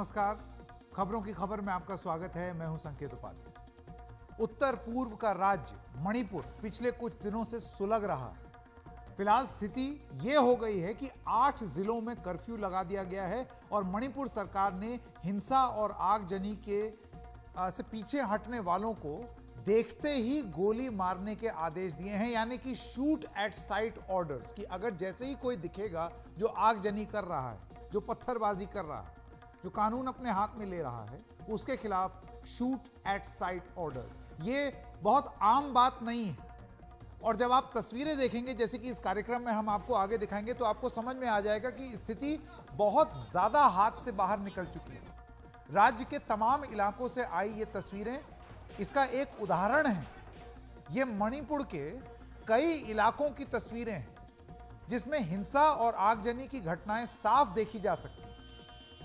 नमस्कार, खबरों की खबर में आपका स्वागत है। मैं हूं संकेत उपाध्याय। उत्तर पूर्व का राज्य मणिपुर पिछले कुछ दिनों से सुलग रहा है। फिलहाल स्थिति यह हो गई है कि 8 जिलों में कर्फ्यू लगा दिया गया है और मणिपुर सरकार ने हिंसा और आगजनी के से पीछे हटने वालों को देखते ही गोली मारने के आदेश दिए हैं, यानी कि शूट एट साइट ऑर्डर्स, कि अगर जैसे ही कोई दिखेगा जो आगजनी कर रहा है, जो पत्थरबाजी कर रहा है, जो कानून अपने हाथ में ले रहा है, उसके खिलाफ शूट एट साइट ऑर्डर्स। ये बहुत आम बात नहीं है। और जब आप तस्वीरें देखेंगे, जैसे कि इस कार्यक्रम में हम आपको आगे दिखाएंगे, तो आपको समझ में आ जाएगा कि स्थिति बहुत ज्यादा हाथ से बाहर निकल चुकी है। राज्य के तमाम इलाकों से आई ये तस्वीरें इसका एक उदाहरण है। ये मणिपुर के कई इलाकों की तस्वीरें हैं जिसमें हिंसा और आगजनी की घटनाएं साफ देखी जा सकती हैं।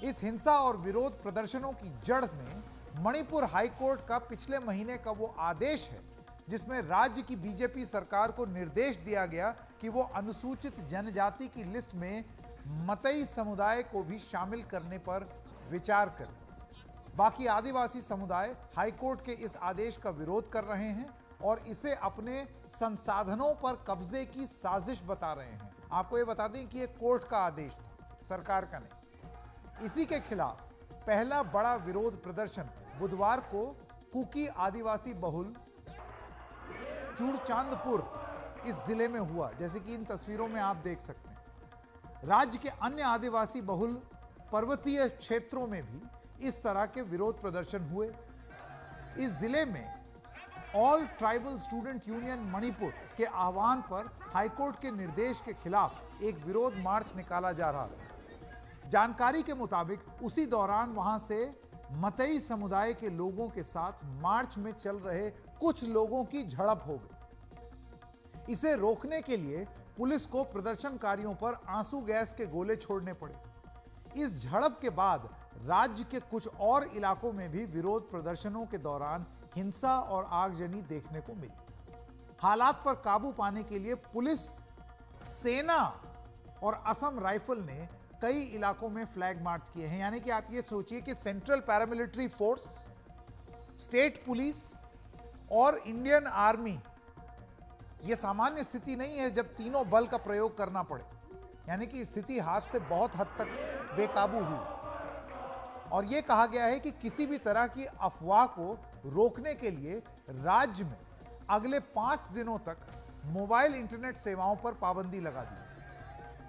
इस हिंसा और विरोध प्रदर्शनों की जड़ में मणिपुर हाईकोर्ट का पिछले महीने का वो आदेश है जिसमें राज्य की बीजेपी सरकार को निर्देश दिया गया कि वो अनुसूचित जनजाति की लिस्ट में मतई समुदाय को भी शामिल करने पर विचार करे। बाकी आदिवासी समुदाय हाईकोर्ट के इस आदेश का विरोध कर रहे हैं और इसे अपने संसाधनों पर कब्जे की साजिश बता रहे हैं। आपको ये बता दें कि ये कोर्ट का आदेश था, सरकार का नहीं। इसी के खिलाफ पहला बड़ा विरोध प्रदर्शन बुधवार को कुकी आदिवासी बहुल चूड़चांदपुर इस जिले में हुआ, जैसे कि इन तस्वीरों में आप देख सकते हैं। राज्य के अन्य आदिवासी बहुल पर्वतीय क्षेत्रों में भी इस तरह के विरोध प्रदर्शन हुए। इस जिले में all tribal student union Manipur के आह्वान पर हाईकोर्ट के निर्देश के खिलाफ एक विरोध मार्च निकाला जा रहा था। जानकारी के मुताबिक उसी दौरान वहां से मतई समुदाय के लोगों के साथ मार्च में चल रहे कुछ लोगों की झड़प हो गई। इसे रोकने के लिए पुलिस को प्रदर्शनकारियों पर आंसू गैस के गोले छोड़ने पड़े। इस झड़प के बाद राज्य के कुछ और इलाकों में भी विरोध प्रदर्शनों के दौरान हिंसा और आगजनी देखने को मिली। हालात पर काबू पाने के लिए पुलिस, सेना और असम राइफल ने कई इलाकों में फ्लैग मार्च किए हैं। यानी कि आप ये सोचिए कि central paramilitary force, state police और इंडियन आर्मी, यह सामान्य स्थिति नहीं है जब तीनों बल का प्रयोग करना पड़े। यानी कि स्थिति हाथ से बहुत हद तक बेकाबू हुई और यह कहा गया है कि किसी भी तरह की अफवाह को रोकने के लिए राज्य में अगले 5 दिनों तक मोबाइल इंटरनेट सेवाओं पर पाबंदी लगा दी।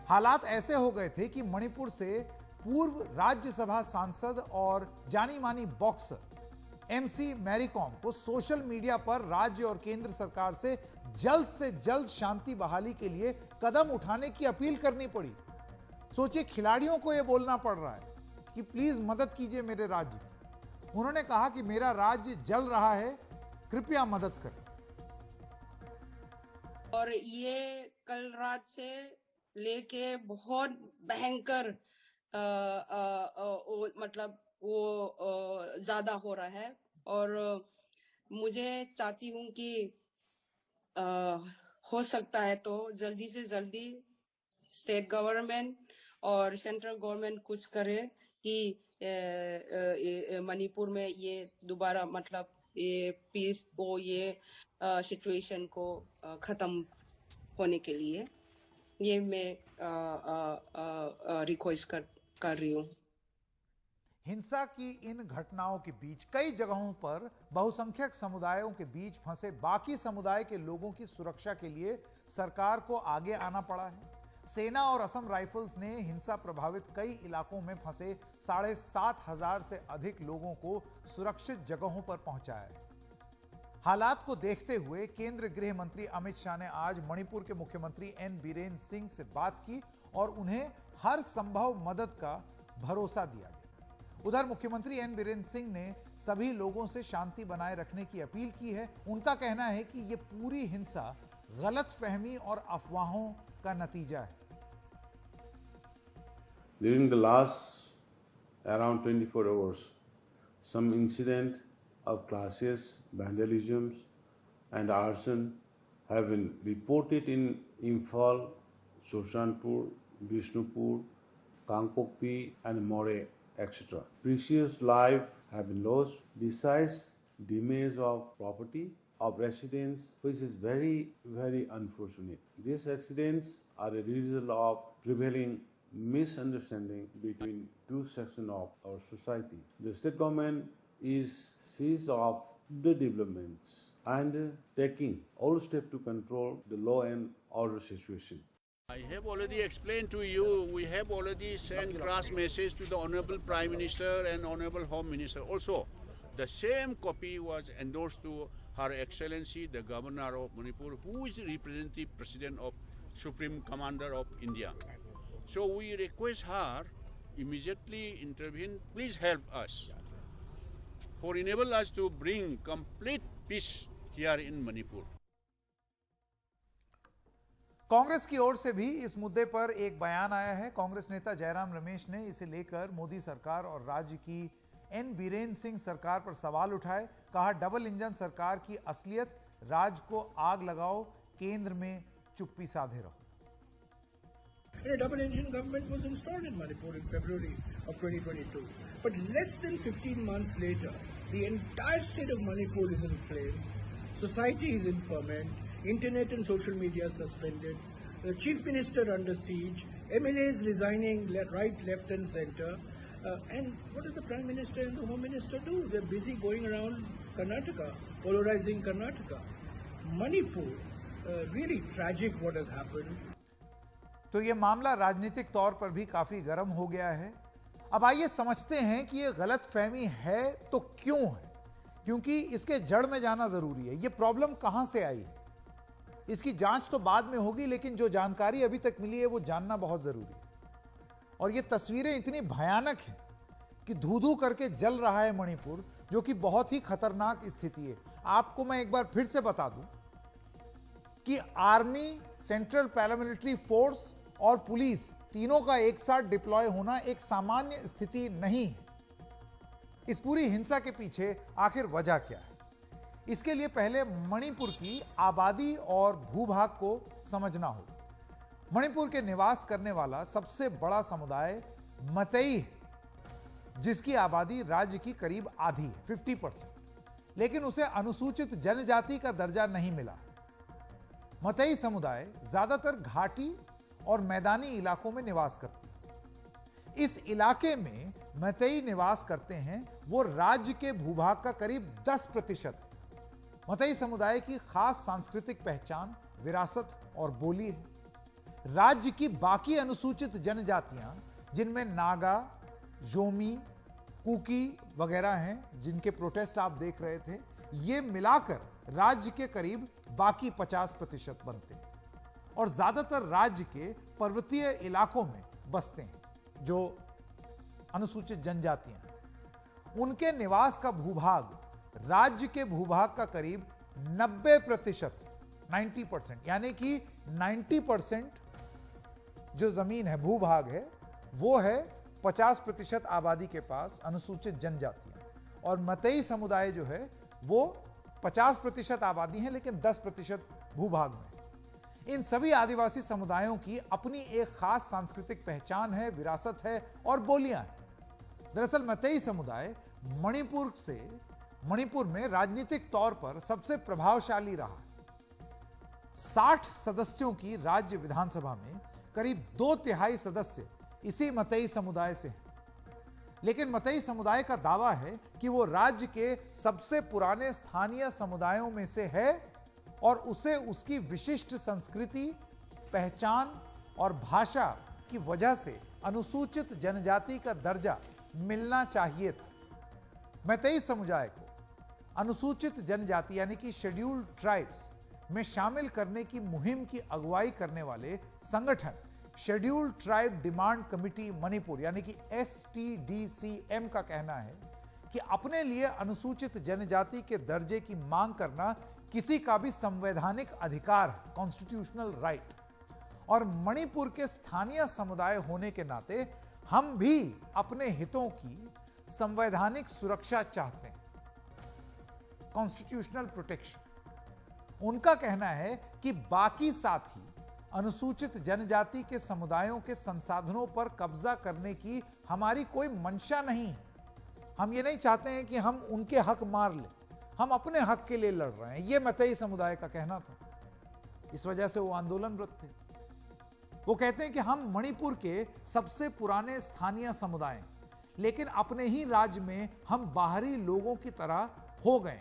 हालात ऐसे हो गए थे कि मणिपुर से पूर्व राज्यसभा सांसद और जानी मानी बॉक्सर एमसी मैरी कॉम को सोशल मीडिया पर राज्य और केंद्र सरकार से जल्द शांति बहाली के लिए कदम उठाने की अपील करनी पड़ी। सोचिए, खिलाड़ियों को यह बोलना पड़ रहा है कि प्लीज मदद कीजिए मेरे राज्य की। उन्होंने कहा कि मेरा राज्य जल रहा है, कृपया मदद करें। और ये कल रात से लेके बहुत भयंकर मतलब वो ज्यादा हो रहा है और मुझे चाहती हूँ कि हो सकता है तो जल्दी से जल्दी स्टेट गवर्नमेंट और सेंट्रल गवर्नमेंट कुछ करे कि मणिपुर में ये दोबारा मतलब ये पीस को, ये सिचुएशन को खत्म होने के लिए ये मैं रिक्वेस्ट कर रही हूँ। हिंसा की इन घटनाओं के बीच कई जगहों पर बहुसंख्यक समुदायों के बीच फंसे बाकी समुदाय के लोगों की सुरक्षा के लिए सरकार को आगे आना पड़ा है। सेना और असम राइफल्स ने हिंसा प्रभावित कई इलाकों में फंसे 7,500 से अधिक लोगों को सुरक्षित जगहों पर पहुंचाया है। हालात को देखते हुए केंद्रीय गृह मंत्री अमित शाह ने आज मणिपुर के मुख्यमंत्री एन बीरेन सिंह से बात की और उन्हें हर संभव मदद का भरोसा दिया गया। उधर मुख्यमंत्री एन बीरेन सिंह ने सभी लोगों से शांति बनाए रखने की अपील की है। उनका कहना है कि यह पूरी हिंसा गलतफहमी और अफवाहों का नतीजा है। During the last around 24 hours, some incident of clashes, vandalism and arson have been reported in Imphal, Churchandpur, Bishnupur, Kangpokpi and More etc. Precious lives have been lost. Besides, damage of property of residents, which is very, very unfortunate. These accidents are a result of prevailing misunderstanding between two sections of our society. The state government is seized of the developments and taking all steps to control the law and order situation. I have already explained to you, we have already sent cross message to the Honorable Prime Minister and Honorable Home Minister. Also, the same copy was endorsed to Her Excellency, the Governor of Manipur, who is representative President of Supreme Commander of India. So we request her immediately intervene. Please help us for enable us to bring complete peace here in Manipur. Congress की ओर से भी इस मुद्दे पर एक बयान आया है। कांग्रेस नेता जयराम रमेश ने इसे लेकर मोदी सरकार और राज्य की एन बीरेन सिंह सरकार पर सवाल उठाए। कहा, डबल इंजन सरकार की असलियत, राज्य को आग लगाओ, केंद्र में चुप्पी साधे रहो। A double engine government was installed in Manipur in February of 2022. But less than 15 months later, the entire state of Manipur is in flames. Society is in ferment. Internet and social media suspended. The chief minister under siege. MLAs resigning right, left and center. And what does the prime minister and the home minister do? They're busy going around Karnataka, polarizing Karnataka. Manipur, really tragic what has happened. तो ये मामला राजनीतिक तौर पर भी काफी गर्म हो गया है। अब आइए समझते हैं कि ये गलतफहमी है तो क्यों है, क्योंकि इसके जड़ में जाना जरूरी है। ये प्रॉब्लम कहां से आई है, इसकी जांच तो बाद में होगी, लेकिन जो जानकारी अभी तक मिली है वो जानना बहुत जरूरी है। और ये तस्वीरें इतनी भयानक हैं कि धू-धू करके जल रहा है मणिपुर, जो कि बहुत ही खतरनाक स्थिति है। आपको मैं एक बार फिर से बता दूं कि आर्मी, सेंट्रल पैरामिलिट्री फोर्स और पुलिस तीनों का एक साथ डिप्लॉय होना एक सामान्य स्थिति नहीं है। इस पूरी हिंसा के पीछे आखिर वजह क्या है, इसके लिए पहले मणिपुर की आबादी और भूभाग को समझना होगा। मणिपुर के निवास करने वाला सबसे बड़ा समुदाय मतई है, जिसकी आबादी राज्य की करीब आधी है, 50%, लेकिन उसे अनुसूचित जनजाति का दर्जा नहीं मिला। मतई समुदाय ज्यादातर घाटी और मैदानी इलाकों में निवास करती है। इस इलाके में मतई निवास करते हैं वो राज्य के भूभाग का करीब 10%। मतई समुदाय की खास सांस्कृतिक पहचान, विरासत और बोली है। राज्य की बाकी अनुसूचित जनजातियां, जिनमें नागा, जोमी, कुकी वगैरह हैं, जिनके प्रोटेस्ट आप देख रहे थे, ये मिलाकर राज्य के करीब बाकी 50% बनते हैं और ज्यादातर राज्य के पर्वतीय इलाकों में बसते हैं। जो अनुसूचित जनजातियां हैं, उनके निवास का भूभाग राज्य के भूभाग का करीब 90%, 90%, यानी कि 90% जो जमीन है, भूभाग है, वो है 50% आबादी के पास अनुसूचित जनजातियां। और मतई समुदाय जो है वो 50% आबादी है, लेकिन 10% भूभाग में। इन सभी आदिवासी समुदायों की अपनी एक खास सांस्कृतिक पहचान है, विरासत है और बोलियां हैं। दरअसल मतई समुदाय मणिपुर में राजनीतिक तौर पर सबसे प्रभावशाली रहा। 60 सदस्यों की राज्य विधानसभा में करीब 2/3 सदस्य इसी मतई समुदाय से हैं। लेकिन मतई समुदाय का दावा है कि वो राज्य के सबसे पुराने स्थानीय समुदायों में से है और उसे उसकी विशिष्ट संस्कृति, पहचान और भाषा की वजह से अनुसूचित जनजाति का दर्जा मिलना चाहिए था। मतई समुदाय को अनुसूचित जनजाति यानी कि शेड्यूल्ड ट्राइब्स में शामिल करने की मुहिम की अगुवाई करने वाले संगठन scheduled tribe demand committee Manipur यानी कि STDCM का कहना है कि अपने लिए अनुसूचित जनजाति के दर्जे की मांग करना किसी का भी संवैधानिक अधिकार है, कॉन्स्टिट्यूशनल राइट। और मणिपुर के स्थानीय समुदाय होने के नाते हम भी अपने हितों की संवैधानिक सुरक्षा चाहते हैं, कॉन्स्टिट्यूशनल प्रोटेक्शन। उनका कहना है कि बाकी साथी अनुसूचित जनजाति के समुदायों के संसाधनों पर कब्जा करने की हमारी कोई मंशा नहीं है। हम ये नहीं चाहते हैं कि हम उनके हक मार लें, हम अपने हक के लिए लड़ रहे हैं, ये मतई समुदाय का कहना था। इस वजह से वो आंदोलनरत थे। वो कहते हैं कि हम मणिपुर के सबसे पुराने स्थानीय समुदाय हैं, लेकिन अपने ही राज्य में हम बाहरी लोगों की तरह हो गए।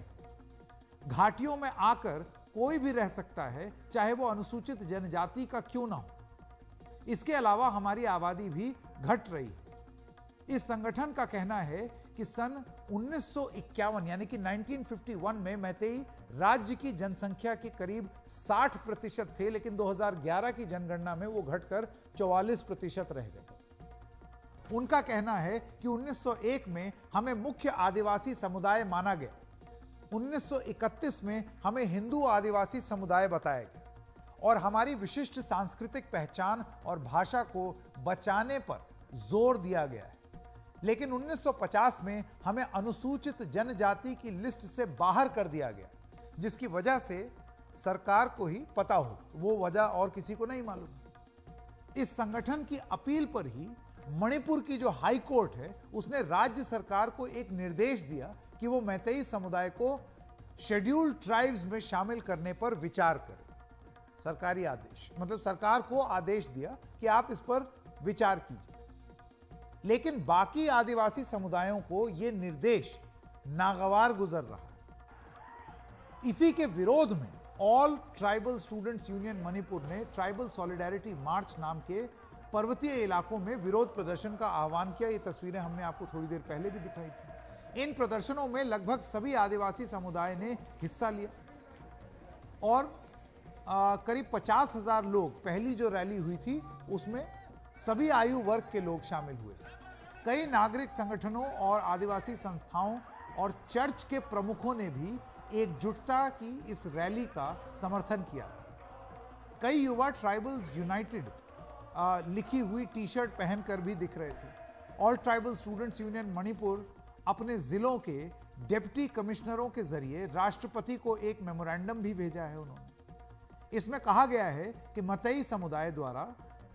घाटियों में आकर कोई भी रह सकता है, चाहे वो अनुसूचित जनजाति का क्यों ना हो। इसके अलावा हमारी आबादी भी घट रही है। इस संगठन का कहना है कि सन 1951 यानी कि 1951 में मैतेई राज्य की जनसंख्या के करीब 60% थे, लेकिन 2011 की जनगणना में वो घटकर 44% रह गए। उनका कहना है कि 1901 में हमें मुख्य आदिवासी समुदाय माना गया, 1931 में हमें हिंदू आदिवासी समुदाय बताया गया और हमारी विशिष्ट सांस्कृतिक पहचान और भाषा को बचाने पर जोर दिया गया है। लेकिन 1950 में हमें अनुसूचित जनजाति की लिस्ट से बाहर कर दिया गया, जिसकी वजह से सरकार को ही पता हो, वो वजह और किसी को नहीं मालूम। इस संगठन की अपील पर ही मणिपुर की जो हाई कोर्ट है, उसने राज्य सरकार को एक निर्देश दिया कि वो मैतेई समुदाय को शेड्यूल्ड ट्राइब्स में शामिल करने पर विचार करे। सरकारी आदेश, मतलब सरकार को आदेश दिया कि आप इस पर विचार कीजिए। लेकिन बाकी आदिवासी समुदायों को यह निर्देश नागवार गुजर रहा है। इसी के विरोध में all tribal students union Manipur ने ट्राइबल सॉलिडेरिटी मार्च नाम के पर्वतीय इलाकों में विरोध प्रदर्शन का आह्वान किया। ये तस्वीरें हमने आपको थोड़ी देर पहले भी दिखाई थी। इन प्रदर्शनों में लगभग सभी आदिवासी समुदाय ने हिस्सा लिया और करीब 50,000 लोग, पहली जो रैली हुई थी उसमें सभी आयु वर्ग के लोग शामिल हुए। कई नागरिक संगठनों और आदिवासी संस्थाओं और चर्च के प्रमुखों ने भी एकजुटता की इस रैली का समर्थन किया। कई युवा ट्राइबल्स यूनाइटेड लिखी हुई टी शर्ट पहनकर भी दिख रहे थे। All tribal students union Manipur अपने जिलों के डिप्टी कमिश्नरों के जरिए राष्ट्रपति को एक मेमोरेंडम भी भेजा है उन्होंने। इसमें कहा गया है कि मतई समुदाय द्वारा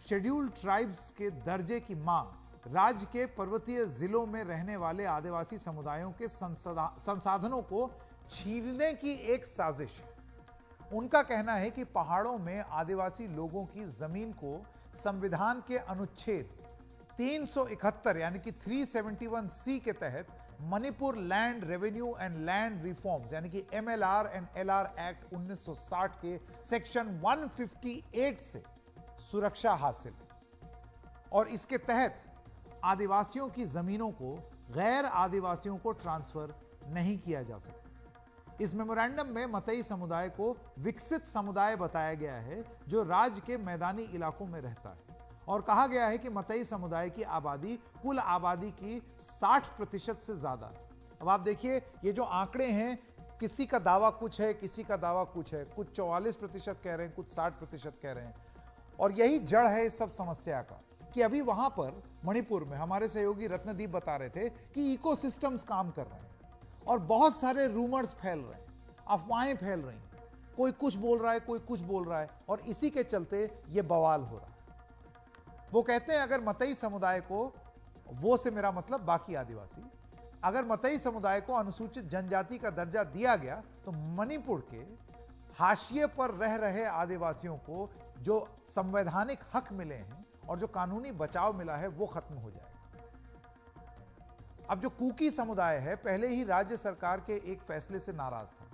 शेड्यूल्ड ट्राइब्स के दर्जे की मांग राज्य के पर्वतीय जिलों में रहने वाले आदिवासी समुदायों के संसाधनों को छीनने की एक साजिश है। उनका कहना है कि पहाड़ों में आदिवासी लोगों की जमीन को संविधान के अनुच्छेद 371 यानी कि 371C के तहत Manipur land revenue and land reforms यानी कि MLR एंड LR एक्ट 1960 के सेक्शन 158 से सुरक्षा हासिल है और इसके तहत आदिवासियों की जमीनों को गैर आदिवासियों को ट्रांसफर नहीं किया जा सकता। इस मेमोरेंडम में मतई समुदाय को विकसित समुदाय बताया गया है जो राज्य के मैदानी इलाकों में रहता है और कहा गया है कि मतई समुदाय की आबादी कुल आबादी की 60% से ज्यादा है। अब आप देखिए, ये जो आंकड़े हैं, किसी का दावा कुछ है, किसी का दावा कुछ है, कुछ 44% कह रहे हैं, कुछ 60% कह रहे हैं। और यही जड़ है इस सब समस्या का कि अभी वहां पर मणिपुर में हमारे सहयोगी रत्नदीप बता रहे थे कि इकोसिस्टम्स काम कर रहे हैं और बहुत सारे रूमर्स फैल रहे हैं, अफवाहें फैल रही हैं, कोई कुछ बोल रहा है, कोई कुछ बोल रहा है और इसी के चलते ये बवाल हो रहा है। वो कहते हैं अगर मतई समुदाय को, वो से मेरा मतलब बाकी आदिवासी, अगर मतई समुदाय को अनुसूचित जनजाति का दर्जा दिया गया तो मणिपुर के हाशिए पर रह रहे आदिवासियों को जो संवैधानिक हक मिले हैं और जो कानूनी बचाव मिला है वो खत्म हो जाएगा। अब जो कुकी समुदाय है, पहले ही राज्य सरकार के एक फैसले से नाराज था।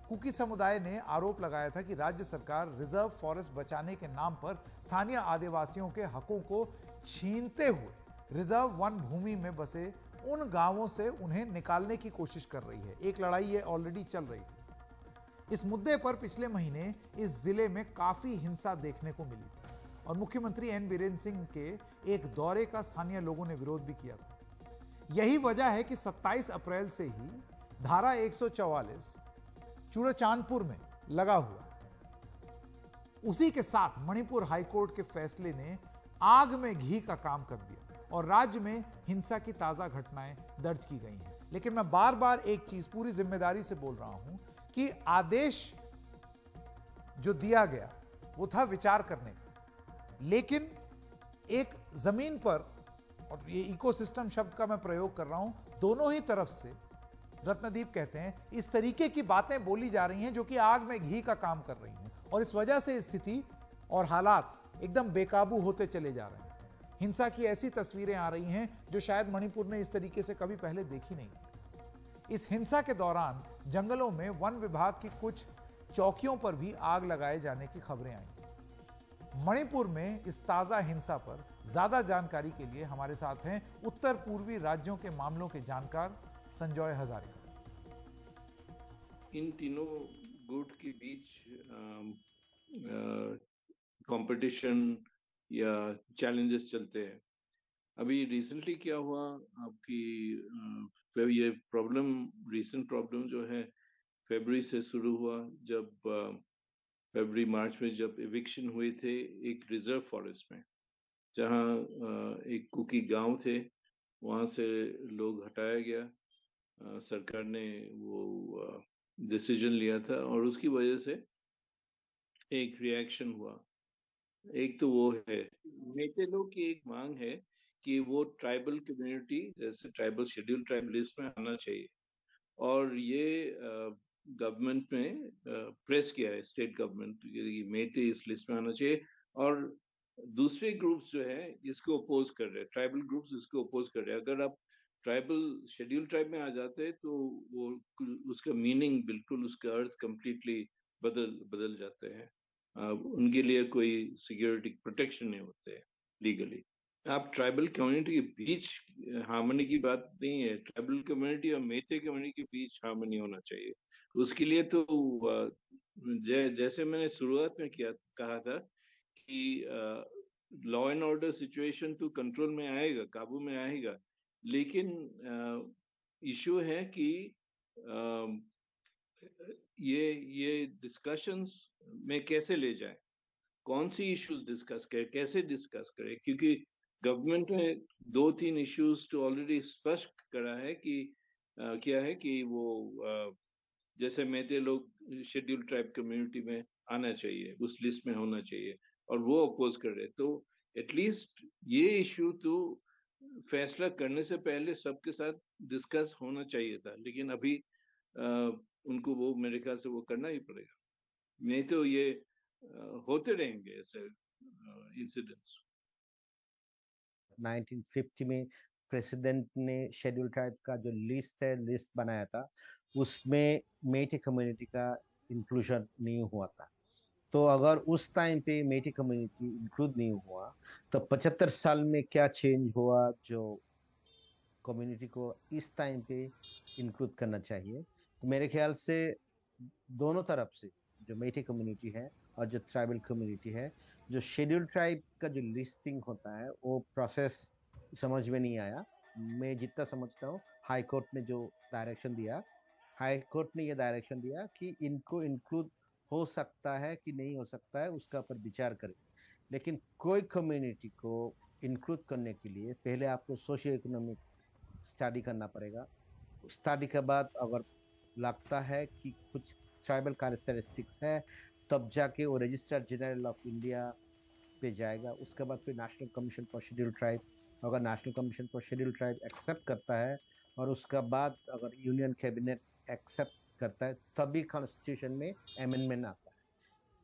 कुकी समुदाय ने आरोप लगाया था कि राज्य सरकार रिजर्व फॉरेस्ट बचाने के नाम पर स्थानीय आदिवासियों के हकों को छीनते हुए रिजर्व वन भूमि में बसे उन गांवों से उन्हें निकालने की कोशिश कर रही है। एक लड़ाई ये ऑलरेडी चल रही थी। इस मुद्दे पर पिछले महीने इस जिले में काफी हिंसा देखने को मिली थी और मुख्यमंत्री एन बीरेन सिंह के एक दौरे का स्थानीय लोगों ने विरोध भी किया था। यही वजह है कि 27 अप्रैल से ही धारा 144 चूड़ाचांदपुर में लगा हुआ। उसी के साथ मणिपुर हाईकोर्ट के फैसले ने आग में घी का काम कर दिया और राज्य में हिंसा की ताजा घटनाएं दर्ज की गई हैं। लेकिन मैं बार बार एक चीज पूरी जिम्मेदारी से बोल रहा हूं कि आदेश जो दिया गया वो था विचार करने का। लेकिन एक जमीन पर, और ये इकोसिस्टम शब्द का मैं प्रयोग कर रहा हूं, दोनों ही तरफ से रत्नदीप कहते हैं इस तरीके की बातें बोली जा रही हैं जो कि आग में घी का काम कर रही हैं, और इस वजह से स्थिति और हालात एकदम बेकाबू होते चले जा रहे हैं। हिंसा की ऐसी तस्वीरें आ रही हैं जो शायद मणिपुर ने इस तरीके से कभी पहले देखी नहीं थी। इस हिंसा के दौरान जंगलों में वन विभाग की कुछ चौकियों पर भी आग लगाए जाने की खबरें आई। मणिपुर में इस ताजा हिंसा पर ज्यादा जानकारी के लिए हमारे साथ हैं उत्तर पूर्वी राज्यों के मामलों के जानकार संजय हजारे। इन तीनों गुट के बीच कंपटीशन या चैलेंजेस चलते हैं। अभी रिसेंटली क्या हुआ आपकी ये रीसेंट प्रॉब्लम जो है फरवरी से शुरू हुआ, जब फरवरी मार्च में जब एविक्शन हुए थे एक रिजर्व फॉरेस्ट में, जहां एक कुकी गांव थे, वहां से लोग हटाया गया। सरकार ने वो डिसीजन लिया था और उसकी वजह से एक रिएक्शन हुआ। एक तो वो है, मेटे लोग की एक मांग है कि वो ट्राइबल कम्युनिटी जैसे ट्राइबल शेड्यूल ट्राइब लिस्ट में आना चाहिए, और ये गवर्नमेंट में प्रेस किया है, स्टेट गवर्नमेंट, मेटे इस लिस्ट में आना चाहिए। और दूसरे ग्रुप्स जो है इसको अपोज कर रहे हैं, ट्राइबल ग्रुप्स इसको अपोज कर रहे हैं। अगर आप ट्राइबल शेड्यूल ट्राइब में आ जाते हैं तो वो उसका मीनिंग बिल्कुल, उसका अर्थ कंप्लीटली बदल जाते हैं। उनके लिए कोई सिक्योरिटी प्रोटेक्शन नहीं होते है लीगली। आप ट्राइबल कम्युनिटी के बीच हार्मनी की बात नहीं है, ट्राइबल कम्युनिटी और मेटे कम्युनिटी के बीच हार्मनी होना चाहिए। उसके लिए तो जैसे मैंने शुरुआत में कहा था कि लॉ एंड ऑर्डर सिचुएशन तो कंट्रोल में आएगा, काबू में आएगा, लेकिन इशू है कि ये डिस्कशंस में कैसे ले जाए, कौन सी इश्यूज डिस्कस करें, कैसे डिस्कस करें, क्योंकि गवर्नमेंट ने 2-3 इश्यूज तो ऑलरेडी स्पष्ट करा है कि क्या है कि वो जैसे मेटे लोग शेड्यूल ट्राइब कम्युनिटी में आना चाहिए, उस लिस्ट में होना चाहिए, और वो अपोज कर रहे। तो एटलीस्ट ये इश्यू तो फैसला करने से पहले सबके साथ डिस्कस होना चाहिए था, लेकिन अभी उनको वो मेरे ख्याल से वो करना ही पड़ेगा, नहीं तो ये होते रहेंगे ऐसे इंसिडेंट्स। 1950 में प्रेसिडेंट ने शेड्यूल ट्राइब का जो लिस्ट बनाया था, उसमें मेटे कम्युनिटी का इंक्लूजन नहीं हुआ था। तो अगर उस टाइम पे मेटे कम्युनिटी इंक्लूड नहीं हुआ तो 75 साल में क्या चेंज हुआ जो कम्युनिटी को इस टाइम पे इंक्लूड करना चाहिए। तो मेरे ख्याल से दोनों तरफ से, जो मेटे कम्युनिटी है और जो ट्राइबल कम्युनिटी है, जो शेड्यूल ट्राइब का जो लिस्टिंग होता है वो प्रोसेस समझ में नहीं आया। मैं जितना समझता हूँ हाई कोर्ट ने जो डायरेक्शन दिया, हाई कोर्ट ने ये डायरेक्शन दिया कि इनको इंक्लूड हो सकता है कि नहीं हो सकता है, उसका ऊपर विचार करें। लेकिन कोई कम्युनिटी को इंक्लूड करने के लिए पहले आपको सोशियो इकोनॉमिक स्टडी करना पड़ेगा। स्टडी के बाद अगर लगता है कि कुछ ट्राइबल कैरेक्टरिस्टिक्स है, तब जाके वो रजिस्ट्रार जनरल ऑफ इंडिया पे जाएगा। उसके बाद फिर national commission for scheduled tribe, अगर national commission for scheduled tribe accept करता है और उसका बाद अगर यूनियन कैबिनेट एक्सेप्ट करता है, तभी कॉन्स्टिट्यूशन में अमेंडमेंट आता है।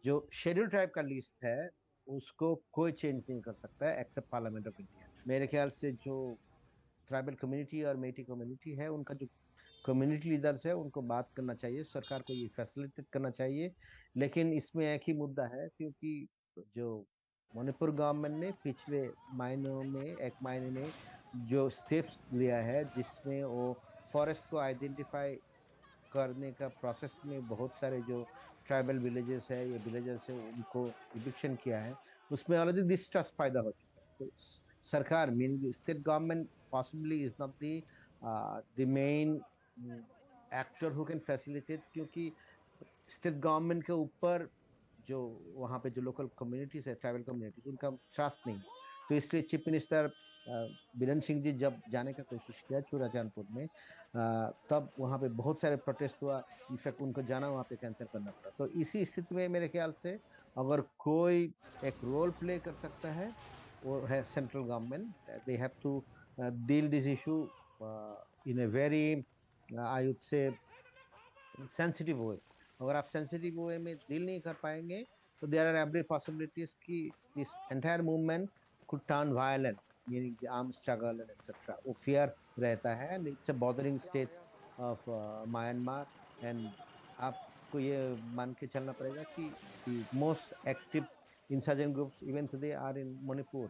जो शेड्यूल ट्राइब का लिस्ट है उसको कोई चेंज नहीं कर सकता है एक्सेप्ट पार्लियामेंट ऑफ इंडिया। मेरे ख्याल से जो ट्राइबल कम्युनिटी और मेटी कम्युनिटी है, उनका जो कम्युनिटी लीडर्स है उनको बात करना चाहिए, सरकार को ये फैसिलिटेट करना चाहिए। लेकिन इसमें एक ही मुद्दा है, क्योंकि जो मणिपुर गवर्नमेंट ने पिछले एक महीने में जो स्टेप्स लिया है, जिसमें वो फॉरेस्ट को आइडेंटिफाई करने का प्रोसेस में बहुत सारे जो ट्राइबल विलेजेस है या विलेजर्स है उनको इविक्शन किया है, उसमें ऑलरेडी डिस्ट्रस्ट पैदा हो चुका है। तो सरकार mean state government possibly is not the main actor who can facilitate, क्योंकि स्टेट गवर्नमेंट के ऊपर जो वहाँ पे जो लोकल कम्युनिटीज है, ट्राइबल कम्युनिटीज, उनका ट्रस्ट नहीं। तो इसलिए चीफ मिनिस्टर बीरेन सिंह जी जब जाने का कोशिश किया चूड़ाचांदपुर में, तब वहाँ पे बहुत सारे प्रोटेस्ट हुआ। इनफैक्ट उनको जाना वहाँ पे कैंसिल करना पड़ा। तो इसी स्थिति में मेरे ख्याल से अगर कोई एक रोल प्ले कर सकता है वो है central government. They have to deal this issue in a very I would say sensitive way. अगर आप सेंसिटिव वे में डील नहीं कर पाएंगे तो देयर आर एवरी पॉसिबिलिटीज कि this entire movement could turn violent, meaning the armed struggle and etc. वो fear रहता है and it's a bothering state of Myanmar and आपको ये मान के चलना पड़ेगा कि the most active insurgent groups even today are in Manipur